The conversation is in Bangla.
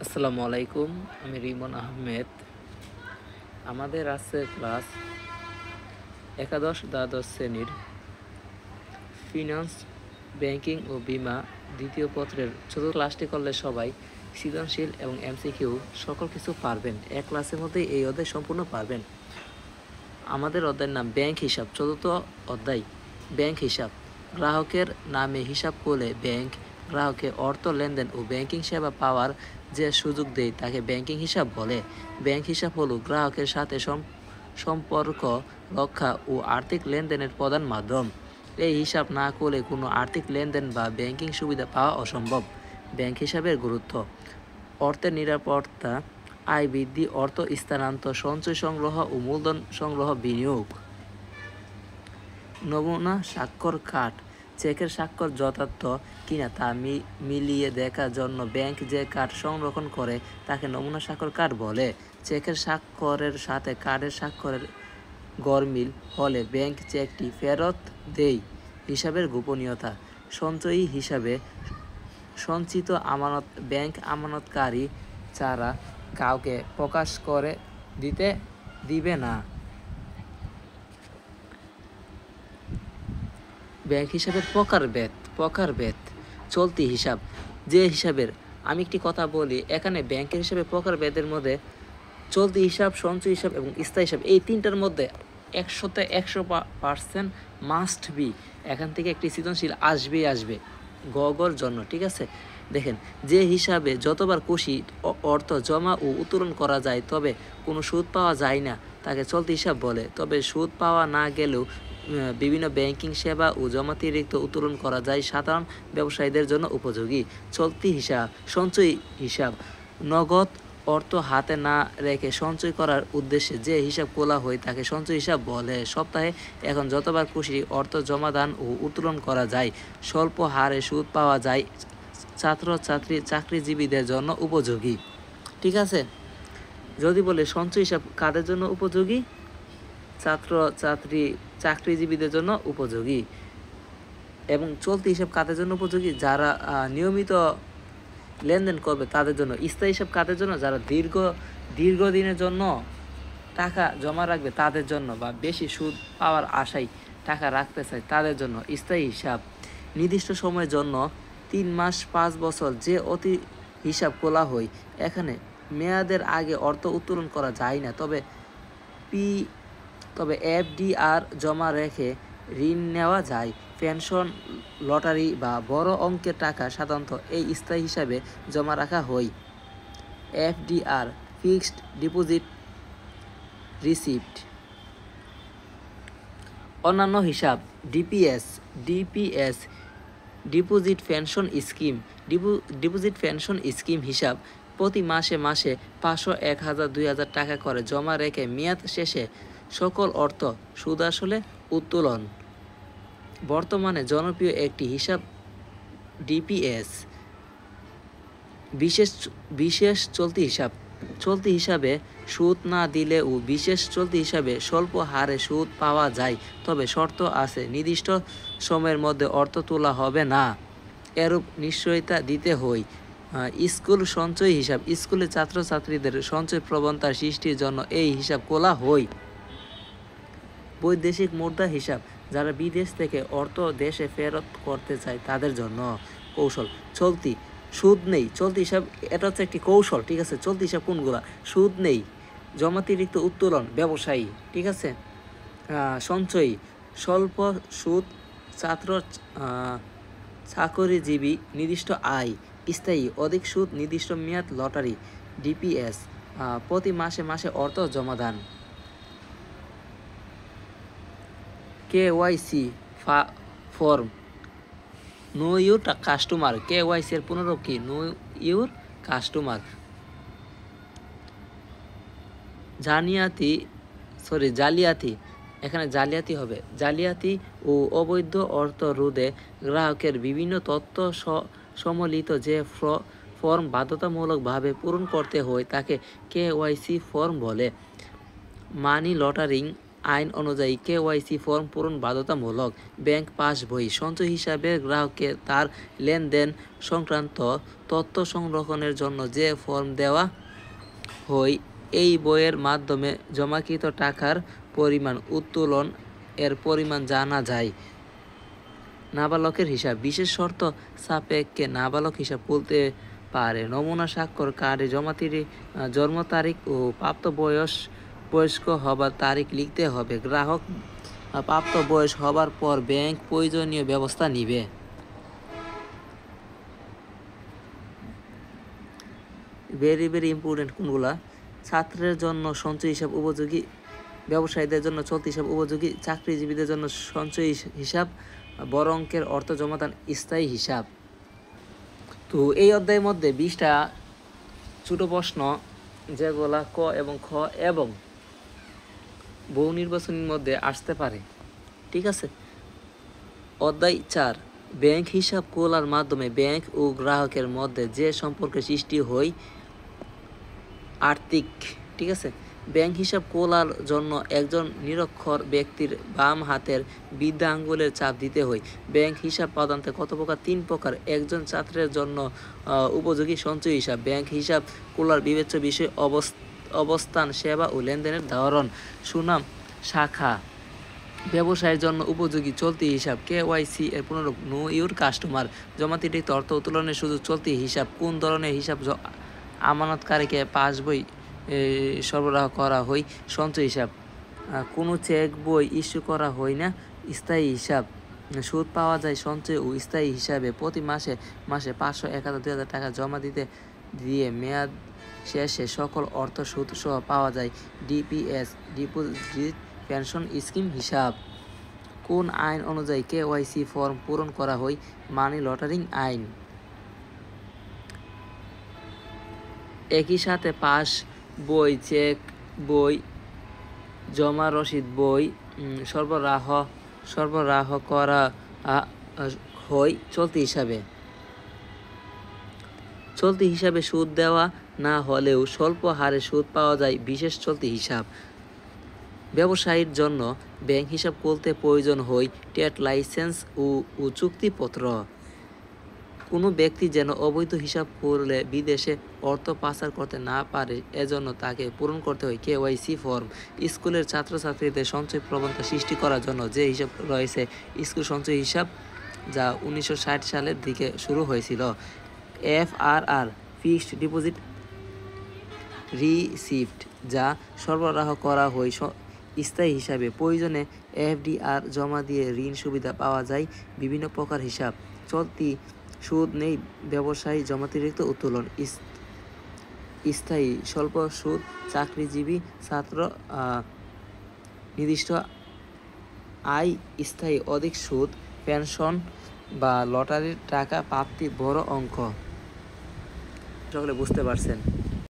আসসালামু আলাইকুম। আমি রিমন আহমেদ। আমাদের আছে ক্লাস একাদশ দ্বাদশ শ্রেণীর ফিনান্স, ব্যাংকিং ও বিমা দ্বিতীয় পত্রের চতুর্থ ক্লাসটি করলে সবাই সৃজনশীল এবং এমসিকিউ সকল কিছু পারবেন। এক ক্লাসের মধ্যেই এই অধ্যায় সম্পূর্ণ পারবেন। আমাদের অধ্যায়ের নাম ব্যাংক হিসাব। চতুর্থ অধ্যায় ব্যাংক হিসাব। গ্রাহকের নামে হিসাব করলে ব্যাংক গ্রাহককে অর্থ লেনদেন ও ব্যাংকিং সেবা পাওয়ার যে সুযোগ দেয় তাকে ব্যাংকিং হিসাব বলে। ব্যাংক হিসাব হলো গ্রাহকের সাথে সম্পর্ক রক্ষা ও আর্থিক লেনদেনের প্রধান মাধ্যম। এই হিসাব না করলে কোনো আর্থিক লেনদেন বা ব্যাংকিং সুবিধা পাওয়া অসম্ভব। ব্যাংক হিসাবের গুরুত্ব: অর্থের নিরাপত্তা, আয় বৃদ্ধি, অর্থ স্থানান্তর, সঞ্চয় সংগ্রহ ও মূলধন সংগ্রহ, বিনিয়োগ। নমুনা স্বাক্ষর কার্ড: চেকের স্বাক্ষর যথার্থ কিনা তা মিলিয়ে দেখার জন্য ব্যাংক যে কার্ড সংরক্ষণ করে তাকে নমুনা স্বাক্ষর কার্ড বলে। চেকের স্বাক্ষরের সাথে কার্ডের স্বাক্ষরের গরমিল হলে ব্যাংক চেকটি ফেরত দেয়। হিসাবের গোপনীয়তা: সঞ্চয়ী হিসাবে সঞ্চিত আমানত ব্যাংক আমানতকারী ছাড়া কাউকে প্রকাশ করে দিবে না। ব্যাংক হিসাবের প্রকারভেদ: চলতি হিসাব, যে হিসাবের আমি একটি কথা বলি, এখানে ব্যাংকের হিসাবে প্রকারভেদের মধ্যে চলতি হিসাব, সঞ্চয় হিসাব এবং স্থায়ী হিসাব, এই তিনটার মধ্যে 100% মাস্ট বি। এখান থেকে একটি সৃজনশীল আসবে গগর জন্য। ঠিক আছে, দেখেন, যে হিসাবে যতবার খুশি অর্থ জমা ও উত্তোলন করা যায় তবে কোনো সুদ পাওয়া যায় না তাকে চলতি হিসাব বলে। তবে সুদ পাওয়া না গেলেও বিভিন্ন ব্যাংকিং সেবা ও জমাতিরিক্ত উত্তোলন করা যায়, সাধারণ ব্যবসায়ীদের জন্য উপযোগী। চলতি হিসাব। সঞ্চয় হিসাব: নগদ অর্থ হাতে না রেখে সঞ্চয় করার উদ্দেশ্যে যে হিসাব খোলা হয় তাকে সঞ্চয় হিসাব বলে। সপ্তাহে এখন যতবার খুশি অর্থ জমাদান ও উত্তোলন করা যায়, স্বল্প হারে সুদ পাওয়া যায়, চাকরিজীবীদের জন্য উপযোগী। ঠিক আছে, যদি বলে সঞ্চয় হিসাব কাদের জন্য উপযোগী? চাকরিজীবীদের জন্য উপযোগী। এবং চলতি হিসাব কাদের জন্য উপযোগী? যারা নিয়মিত লেনদেন করবে তাদের জন্য। স্থায়ী হিসাব কাদের জন্য? যারা দীর্ঘদিনের জন্য টাকা জমা রাখবে তাদের জন্য, বা বেশি সুদ পাওয়ার আশায় টাকা রাখতে চায় তাদের জন্য। স্থায়ী হিসাব: নির্দিষ্ট সময়ের জন্য 3 মাস 5 বছর যে অতি হিসাব খোলা হয়, এখানে মেয়াদের আগে অর্থ উত্তোলন করা যায় না। তবে এফডিআর জমা রেখে ঋণ নেওয়া যায়। পেনশন, লটারি বা বড় অঙ্কের টাকা সাধারণত এই স্থায়ী হিসাবে জমা রাখা হয়। FDR, fixed deposit receipt. অন্যান্য হিসাব: DPS, deposit pension scheme. Deposit pension scheme হিসাব: প্রতি মাসে 500, 1000, 2000 টাকা করে জমা রেখে মেয়াদ শেষে সকল অর্থ সুদ-আসলে উত্তোলন। বর্তমানে জনপ্রিয় একটি হিসাব ডিপিএস। বিশেষ চলতি হিসাব: চলতি হিসাবে সুদ না দিলেও বিশেষ চলতি হিসাবে স্বল্প হারে সুদ পাওয়া যায়, তবে শর্ত আছে। নির্দিষ্ট সময়ের মধ্যে অর্থ তোলা হবে না, এরূপ নিশ্চয়তা দিতে হয়। স্কুল সঞ্চয় হিসাব: স্কুলে ছাত্রছাত্রীদের সঞ্চয় প্রবণতা সৃষ্টির জন্য এই হিসাব খোলা হয়। বৈদেশিক মুদ্রা হিসাব: যারা বিদেশ থেকে অর্থ দেশে ফেরত করতে চায় তাদের জন্য। কৌশল: চলতি, সুদ নেই। চলতি হিসাব এটা হচ্ছে একটি কৌশল। ঠিক আছে, চলতি হিসাব কোনগুলা? সুদ নেই, জমাতিরিক্ত উত্তোলন, ব্যবসায়ী। ঠিক আছে, সঞ্চয়ী, স্বল্প সুদ, চাকরিজীবী, নির্দিষ্ট আয়। স্থায়ী, অধিক সুদ, নির্দিষ্ট মেয়াদ, লটারি। ডিপিএস, প্রতি মাসে অর্থ জমাদান। KYC form, know your customer. KYC এর পুনরূপ কি? Know your customer. জালিয়াতি, এখানে জালিয়াতি হবে। জালিয়াতি ও অবৈধ অর্থ রোধে গ্রাহকের বিভিন্ন তথ্য সম্বলিত যে ফর্ম বাধ্যতামূলকভাবে পূরণ করতে হয় তাকে কেওয়াইসি ফর্ম বলে। মানি লন্ডারিং আইন অনুযায়ী কেওয়াইসি ফর্ম পূরণ বাধ্যতামূলক। ব্যাংক পাসবই সঞ্চয় হিসাবে গ্রাহককে তার লেনদেন সংক্রান্ত তথ্য সংরক্ষণের জন্য যে ফর্ম দেওয়া হয়, এই বইয়ের মাধ্যমে জমাকৃত টাকার পরিমাণ, উত্তোলন এর পরিমাণ জানা যায়। নাবালকের হিসাব বিশেষ শর্ত সাপেক্ষে নাবালক হিসাব খুলতে পারে। নমুনা স্বাক্ষর কার্ডে জন্ম তারিখ ও বয়স্ক হবার তারিখ লিখতে হবে। গ্রাহক প্রাপ্ত বয়স হবার পর ব্যাংক প্রয়োজনীয় ব্যবস্থা নিবে। ভেরি ইম্পর্টেন্ট কোনগুলা? ছাত্রের জন্য সঞ্চয় হিসাব উপযোগী, ব্যবসায়ীদের জন্য চলতি হিসাব উপযোগী, চাকরিজীবীদের জন্য সঞ্চয় হিসাব, বড় অঙ্কের অর্থ জমাদান স্থায়ী হিসাব। তো এই অধ্যায়ের মধ্যে 20টা ছোট প্রশ্ন, যেগুলা ক এবং খ এবং বহু নির্বাচনের মধ্যে আসতে পারে। ঠিক আছে। অধ্যায় 4, ব্যাংক হিসাব খোলার মাধ্যমে ব্যাংক ও গ্রাহকের মধ্যে যে সম্পর্কের সৃষ্টি হয় আর্থিক। ঠিক আছে। ব্যাংক হিসাব খোলার জন্য একজন নিরক্ষর ব্যক্তির বাম হাতের বৃদ্ধা আঙ্গুলের ছাপ দিতে হয়। ব্যাংক হিসাব প্রধানত কত প্রকার? 3 প্রকার। একজন ছাত্রের জন্য উপযোগী সঞ্চয় হিসাব। ব্যাংক হিসাব খোলার বিবেচ্য বিষয় অবস্থান, সেবা ও লেনদেনের ধরন। সুনাম শাখা। ব্যবসায়ের জন্য উপযোগী চলতি হিসাব। কেওয়াইসি এর পুনরূপ নো ইউর কাস্টমার। জমাতিরিক্ত অর্থ উত্তোলনের সুযোগ। চলতি হিসাব কোন ধরনের হিসাব? আমানতকারীকে পাসবই সরবরাহ করা হয়। সঞ্চয় হিসাব কোনো চেক বই ইস্যু করা হয় না। স্থায়ী হিসাব সুদ পাওয়া যায় সঞ্চয় ও স্থায়ী হিসাবে। প্রতি মাসে 500, 1000, 2000 টাকা জমা দিয়ে মেয়াদ শেষে সকল অর্থ সুদ সহ পাওয়া যায়। ডিপিএস ডিপোজিট পেনশন স্কিম হিসাব। কোন আইন অনুযায়ী কেওয়াইসি ফর্ম পূরণ করা হয়? মানি লন্ডারিং আইন। একই সাথে পাস বই, চেক বই, জমা রসিদ বই সরবরাহ করা হয় চলতি হিসাবে। চলতি হিসাবে সুদ দেওয়া না হলেও স্বল্প হারে সুদ পাওয়া যায় বিশেষ চলতি হিসাব। ব্যবসায়ীর জন্য ব্যাংক হিসাব খুলতে প্রয়োজন হয় ট্রেড লাইসেন্স ও চুক্তিপত্র। কোনো ব্যক্তি যেন অবৈধ হিসাব খুলে বিদেশে অর্থ পাচার করতে না পারে, এজন্য তাকে পূরণ করতে হয় কেওয়াইসি ফর্ম। স্কুলের ছাত্রছাত্রীদের সঞ্চয় প্রবণতা সৃষ্টি করার জন্য যে হিসাব রয়েছে স্কুল সঞ্চয় হিসাব, যা 1960 সালের দিকে শুরু হয়েছিল। FRR ফিক্সড ডিপোজিট রিসিপ্ট, যা সরবরাহ করা হয় স্থায়ী হিসাবে। প্রয়োজনে FDR জমা দিয়ে ঋণ সুবিধা পাওয়া যায়। বিভিন্ন প্রকার হিসাব। চলতি সুদ নেই ব্যবসায়ী জমাতিরিক্ত উত্তোলন। স্থায়ী স্বল্প সুদ চাকরিজীবী ছাত্র নির্দিষ্ট আয়। স্থায়ী অধিক সুদ পেনশন বা লটারির টাকা প্রাপ্তি বড় অঙ্ক। সকলে বুঝতে পারছেন।